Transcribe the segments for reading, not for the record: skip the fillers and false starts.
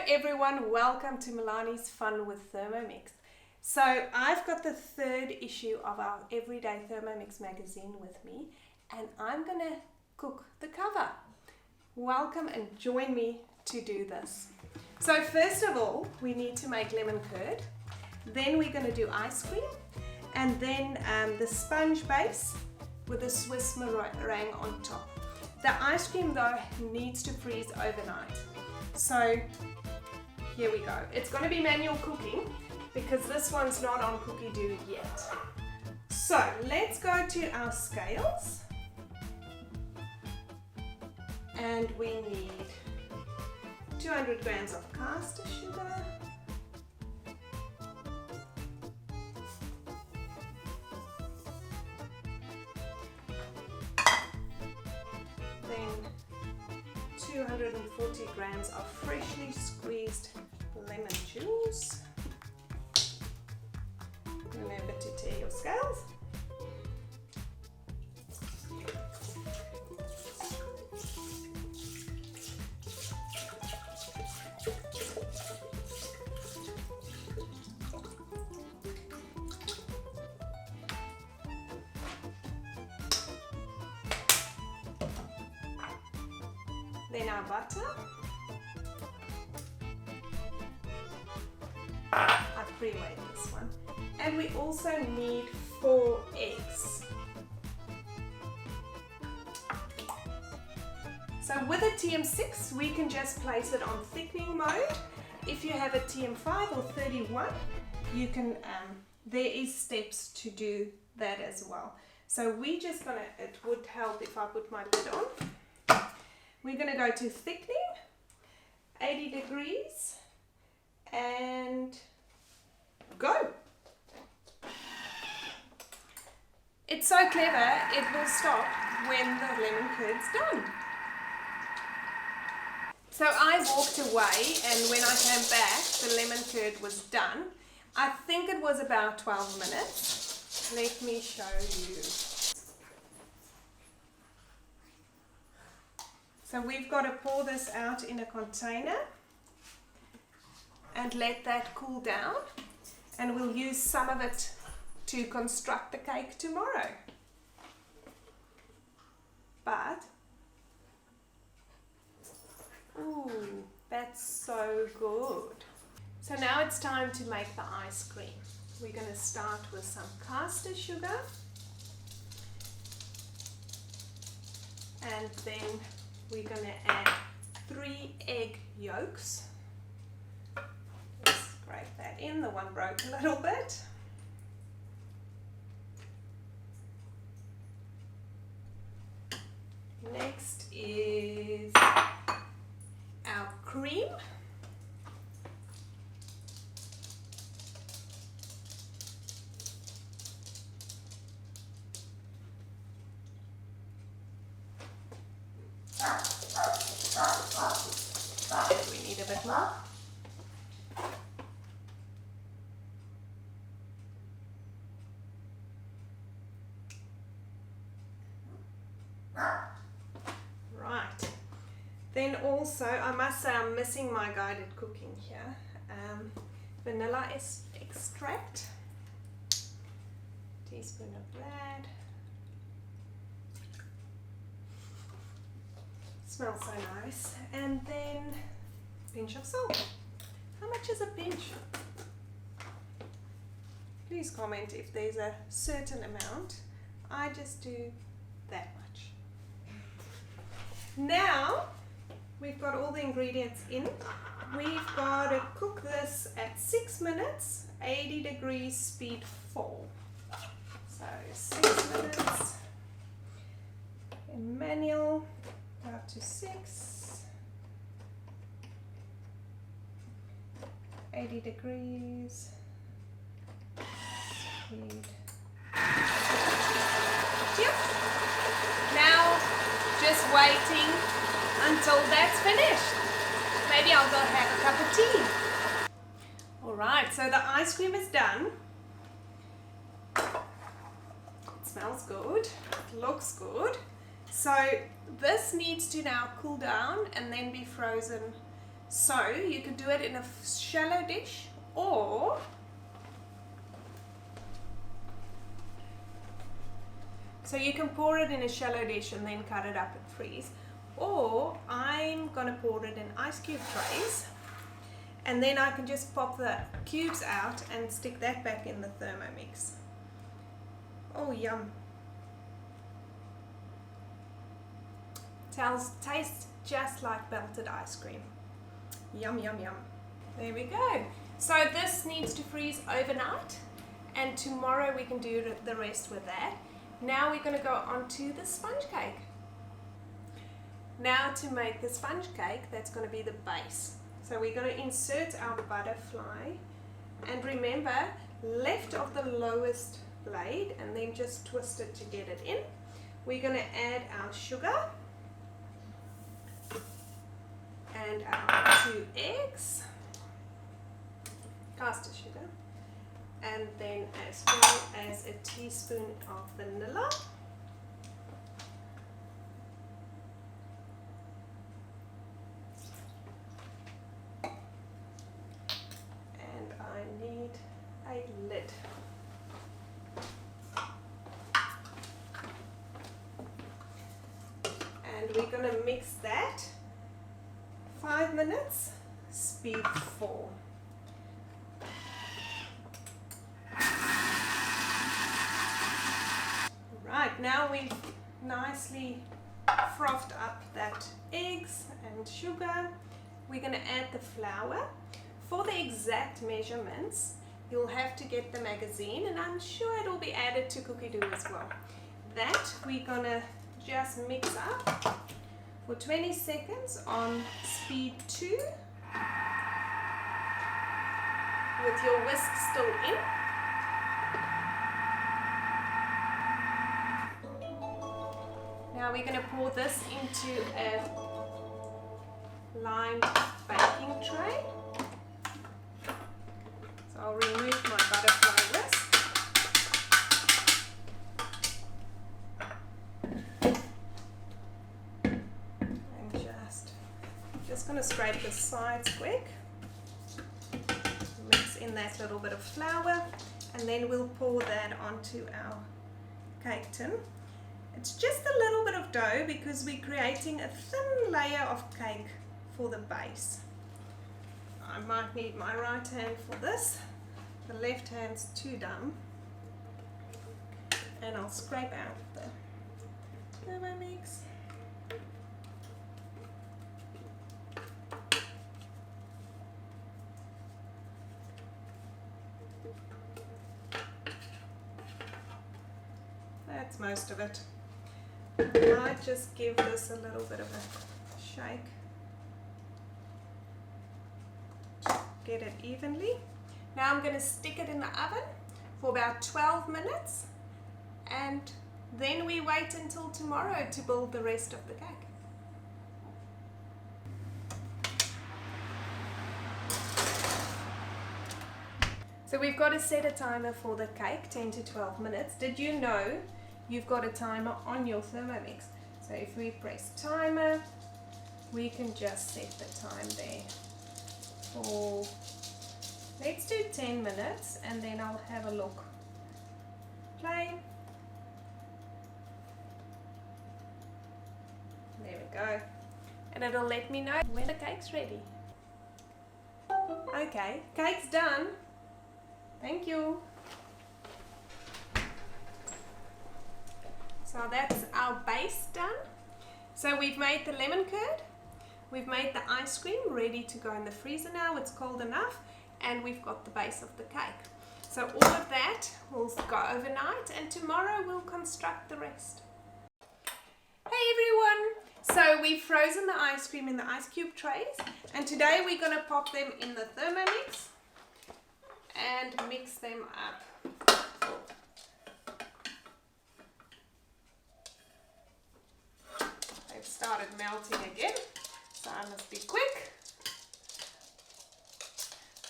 everyone, welcome to Milani's Fun with Thermomix. So I've got the third issue of our everyday Thermomix magazine with me, and I'm going to cook the cover. Welcome and join me to do this. So first of all, we need to make lemon curd. Then we're going to do ice cream, and then the sponge base with a Swiss meringue on top. The ice cream though needs to freeze overnight. So here we go. It's going to be manual cooking because this one's not on cookie dough yet. So let's go to our scales, and we need 200 grams of caster sugar, then 240 grams of freshly squeezed lemon juice. Remember to tare your scales. Then our butter. I pre-weighed this one. And we also need 4 eggs. So with a TM6, we can just place it on thickening mode. If you have a TM5 or 31, you can, there is steps to do that as well. So we just gonna, it would help if I put my lid on. We're gonna go to thickening, 80 degrees, and go. It's so clever, it will stop when the lemon curd's done. So I walked away, and when I came back, the lemon curd was done. I think it was about 12 minutes. Let me show you. So we've got to pour this out in a container and let that cool down, and we'll use some of it to construct the cake tomorrow. But, ooh, that's so good. So now it's time to make the ice cream. We're going to start with some caster sugar, and then we're going to add 3 egg yolks. Let's scrape that in, the one broke a little bit. Next is our cream. We need a bit more. Right. Then also, I must say I'm missing my guided cooking here. Vanilla extract. Teaspoon of that. Smells so nice. And then a pinch of salt. How much is a pinch? Please comment if there's a certain amount. I just do that much. Now we've got all the ingredients in. We've got to cook this at 6 minutes, 80 degrees, speed 4. So 6 minutes in manual. Up to 6, 80 degrees, speed. Yep. Now just waiting until that's finished. Maybe I'll go have a cup of tea. Alright, so the ice cream is done. It smells good, it looks good. So this needs to now cool down and then be frozen So you can do it in a shallow dish, or so you can pour it in a shallow dish and then cut it up and freeze. Or I'm gonna pour it in ice cube trays, and then I can just pop the cubes out and stick that back in the Thermomix. Oh, yum. Tastes just like melted ice cream. Yum, yum, yum. There we go. So this needs to freeze overnight, and tomorrow we can do the rest with that. Now we're going to go on to the sponge cake. Now to make the sponge cake, that's going to be the base. So we're going to insert our butterfly, and remember, left of the lowest blade, and then just twist it to get it in. We're going to add our sugar and our 2 eggs, caster sugar, and then as well as a teaspoon of vanilla. And I need a lid. And we're going to mix that 5 minutes, speed 4. Right, now we've nicely frothed up that eggs and sugar. We're going to add the flour. For the exact measurements, you'll have to get the magazine, and I'm sure it'll be added to cookie dough as well. That we're going to just mix up for 20 seconds on speed 2 with your whisk still in. Now we're going to pour this into a lined baking tray. So I'll remove my butterfly whisk. Just going to scrape the sides quick, mix in that little bit of flour, and then we'll pour that onto our cake tin. It's just a little bit of dough because we're creating a thin layer of cake for the base. I might need my right hand for this, the left hand's too dumb, and I'll scrape out the Thermomix. That's most of it. I might just give this a little bit of a shake to get it evenly. Now I'm going to stick it in the oven for about 12 minutes, and then we wait until tomorrow to build the rest of the cake. So we've got to set a timer for the cake, 10 to 12 minutes. Did you know you've got a timer on your Thermomix? So if we press timer, we can just set the time there for, let's do 10 minutes, and then I'll have a look. Play. There we go. And it'll let me know when the cake's ready. Okay, cake's done. Thank you. So that's our base done. So we've made the lemon curd, we've made the ice cream ready to go in the freezer now, it's cold enough, and we've got the base of the cake. So all of that will go overnight, and tomorrow we'll construct the rest. Hey everyone! So we've frozen the ice cream in the ice cube trays, and today we're going to pop them in the Thermomix and mix them up. They've started melting again, so I must be quick.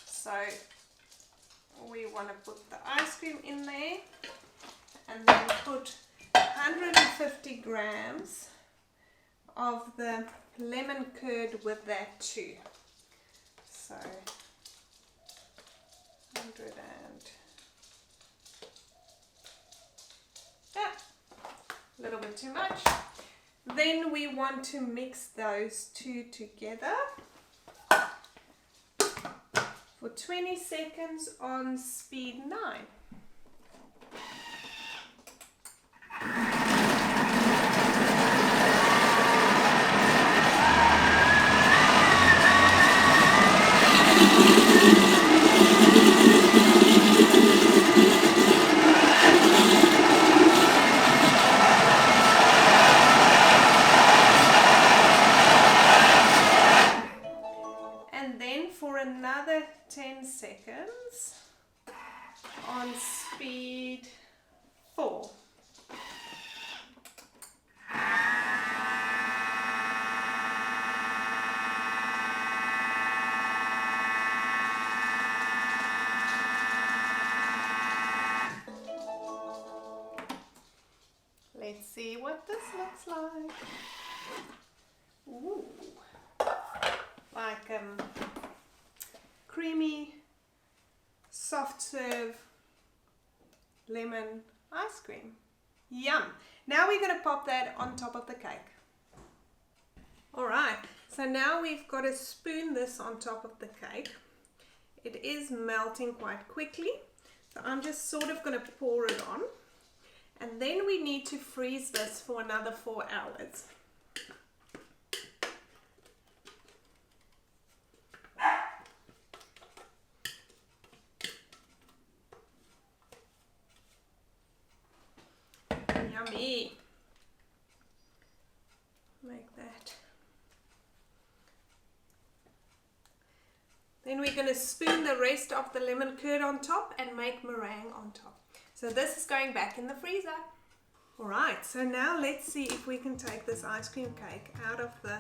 So we want to put the ice cream in there, and then put 150 grams of the lemon curd with that too. too much. Then we want to mix those two together for 20 seconds on speed 9. For another 10 seconds on speed 4. Let's see what this looks like. Ooh, like creamy, soft serve lemon ice cream. Yum! Now we're going to pop that on top of the cake. Alright, so now we've got to spoon this on top of the cake. It is melting quite quickly, so I'm just sort of going to pour it on. And then we need to freeze this for another 4 hours. Yummy. Like that. Then we're going to spoon the rest of the lemon curd on top and make meringue on top. So this is going back in the freezer. Alright, so now let's see if we can take this ice cream cake out of the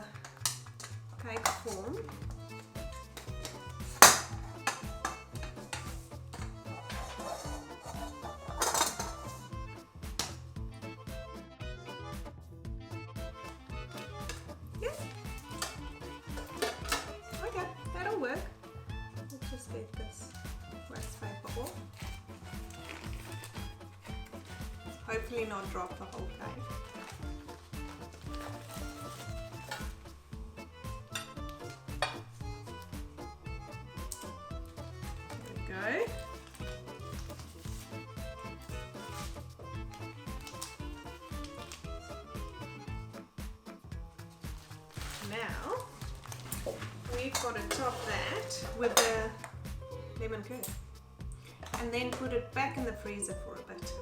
cake form. Okay, that'll work. Let's just get this wax paper off. Hopefully not drop the whole cake. There we go. Now we've got to top that with the lemon curd and then put it back in the freezer for a bit.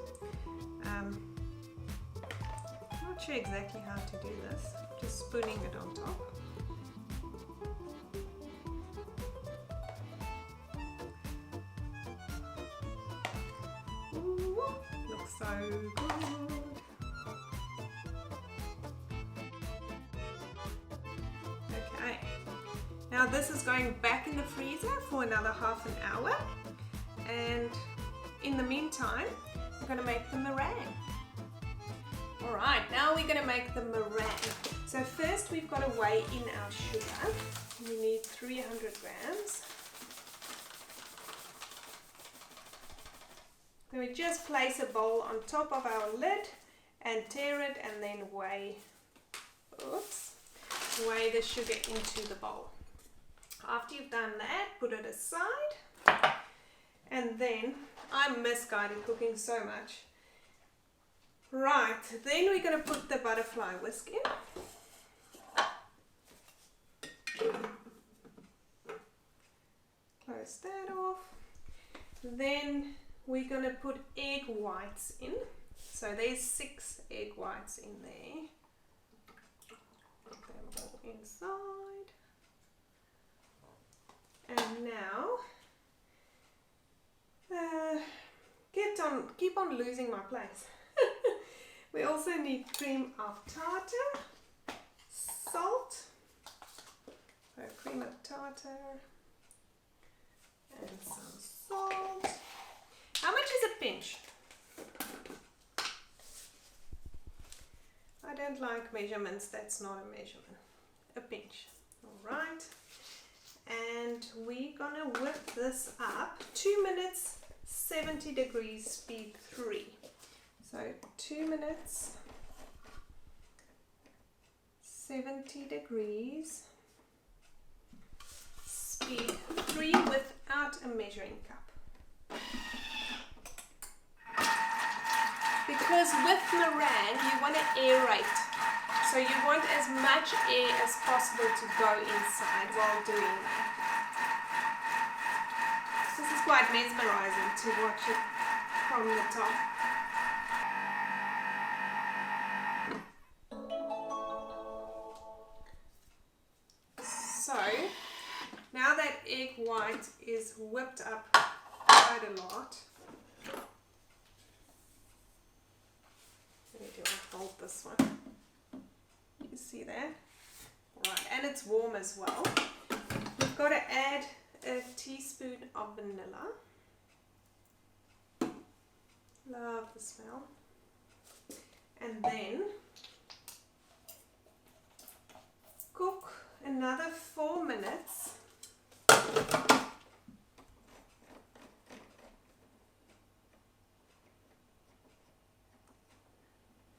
Not sure exactly how to do this, just spooning it on top. Ooh, looks so good. Okay, now this is going back in the freezer for another half an hour, and in the meantime we're going to make the meringue. Alright, now we're going to make the meringue. So first we've got to weigh in our sugar. We need 300 grams. Then we just place a bowl on top of our lid and tear it and then weigh the sugar into the bowl. After you've done that, put it aside. And then, I miss guided cooking so much. Right, then we're going to put the butterfly whisk in. Close that off. Then we're going to put egg whites in. So there's 6 egg whites in there. Put them all inside. And now, keep on losing my place. We also need cream of tartar, salt, so cream of tartar, and some salt. How much is a pinch? I don't like measurements, that's not a measurement. A pinch, alright. And we're gonna whip this up 2 minutes, 70 degrees, speed 3. So 2 minutes, 70 degrees, speed 3 without a measuring cup. Because with meringue you want to aerate, so you want as much air as possible to go inside while doing that. This is quite mesmerizing to watch it from the top. So now that egg white is whipped up quite a lot, where do I hold this one? You see that? Right, and it's warm as well. We've got to add a teaspoon of vanilla. Love the smell. And then cook another 4 minutes.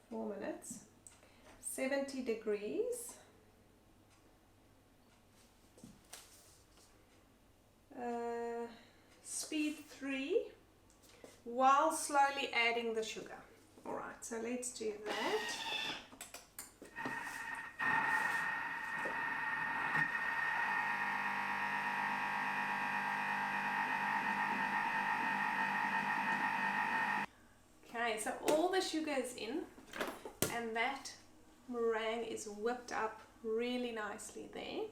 4 minutes. 70 degrees. Speed 3 while slowly adding the sugar. Alright, so let's do that. Okay, so all the sugar is in and that meringue is whipped up really nicely there.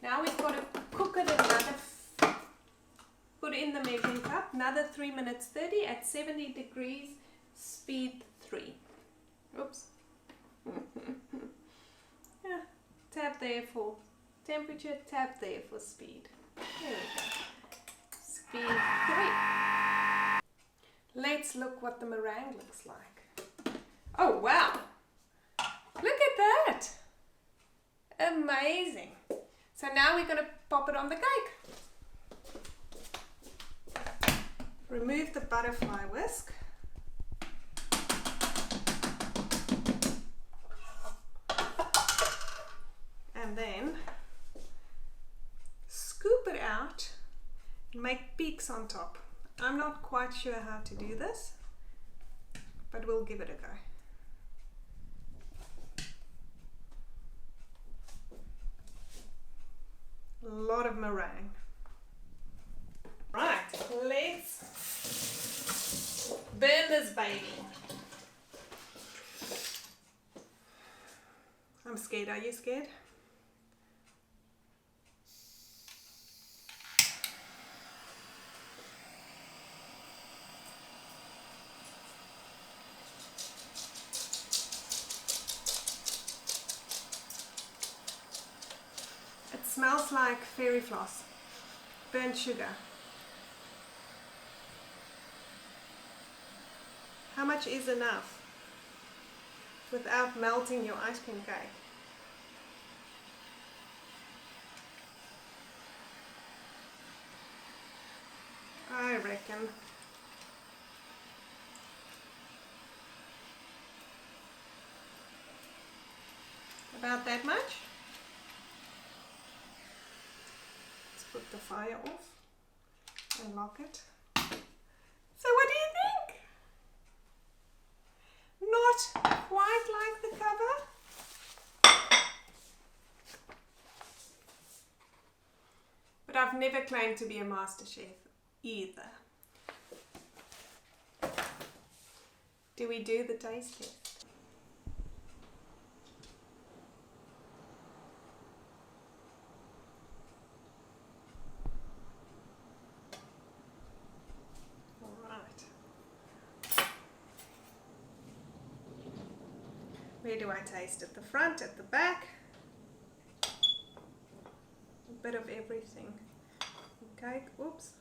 Now we've got to cook it put in the measuring cup, another 3 minutes 30 at 70 degrees, speed 3. Oops. Yeah, tap there for temperature, tap there for speed. There we go. Speed 3. Let's look what the meringue looks like. Oh wow! Look at that! Amazing! So now we're going to pop it on the cake. Remove the butterfly whisk. And then scoop it out and make peaks on top. I'm not quite sure how to do this, but we'll give it a go. A lot of meringue. Right, let's burn this baby. I'm scared. Are you scared? It smells like fairy floss, burnt sugar. How much is enough without melting your ice cream cake? I reckon about that much. Let's put the fire off and lock it. So what do you think? Not quite like the cover, but I've never claimed to be a master chef either. Do we do the taste test? All right. Where do I taste? At the front, at the back? A bit of everything. Okay, oops.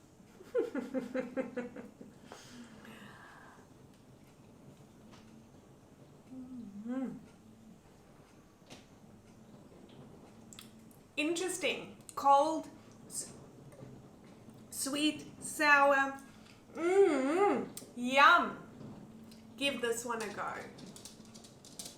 Interesting. Cold, sweet, sour. Yum. Give this one a go.